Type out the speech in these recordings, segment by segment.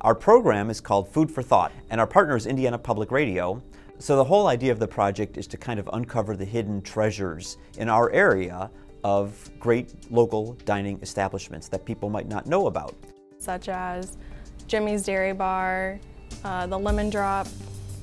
Our program is called Food for Thought, and our partner is Indiana Public Radio. So the whole idea of the project is to kind of uncover the hidden treasures in our area of great local dining establishments that people might not know about. Such as Jimmy's Dairy Bar, the Lemon Drop,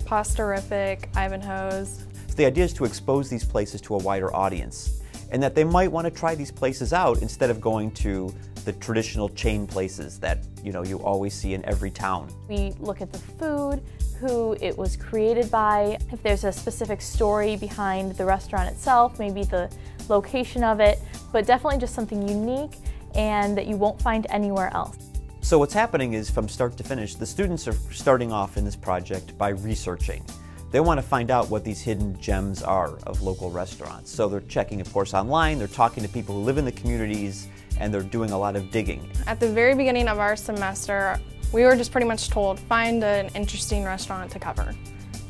Posterific, Ivanhoe's. So the idea is to expose these places to a wider audience, and that they might want to try these places out instead of going to the traditional chain places that you always see in every town. We look at the food, who it was created by, if there's a specific story behind the restaurant itself, maybe the location of it, but definitely just something unique and that you won't find anywhere else. So what's happening is, from start to finish, the students are starting off in this project by researching. They want to find out what these hidden gems are of local restaurants. So they're checking, of course, online, they're talking to people who live in the communities, and they're doing a lot of digging. At the very beginning of our semester, we were just pretty much told, find an interesting restaurant to cover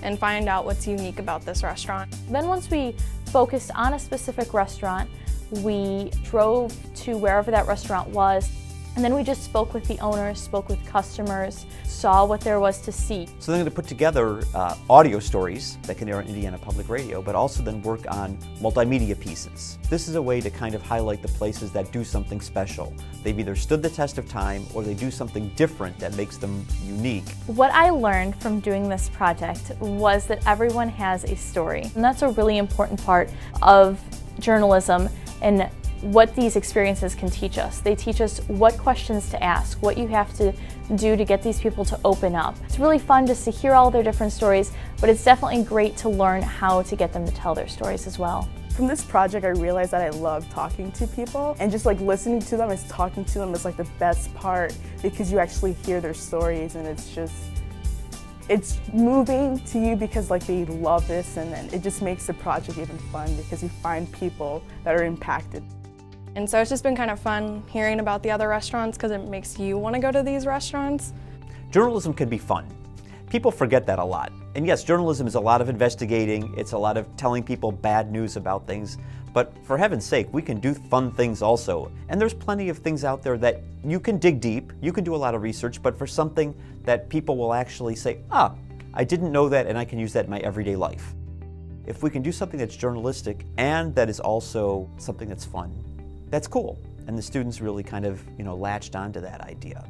and find out what's unique about this restaurant. Then once we focused on a specific restaurant, we drove to wherever that restaurant was, and then we just spoke with the owners, spoke with customers, saw what there was to see. So they're going to put together audio stories that can air on Indiana Public Radio, but also then work on multimedia pieces. This is a way to kind of highlight the places that do something special. They've either stood the test of time or they do something different that makes them unique. What I learned from doing this project was that everyone has a story, and that's a really important part of journalism and what these experiences can teach us. They teach us what questions to ask, what you have to do to get these people to open up. It's really fun just to hear all their different stories, but it's definitely great to learn how to get them to tell their stories as well. From this project, I realized that I love talking to people, and just like listening to them, talking to them is like the best part, because you actually hear their stories, and it's moving to you because like they love this, and then it just makes the project even fun because you find people that are impacted. And so it's just been kind of fun hearing about the other restaurants because it makes you want to go to these restaurants. Journalism can be fun. People forget that a lot. And yes, journalism is a lot of investigating, it's a lot of telling people bad news about things, but for heaven's sake, we can do fun things also. And there's plenty of things out there that you can dig deep, you can do a lot of research, but for something that people will actually say, I didn't know that and I can use that in my everyday life. If we can do something that's journalistic and that is also something that's fun, that's cool. And the students really kind of, latched onto that idea.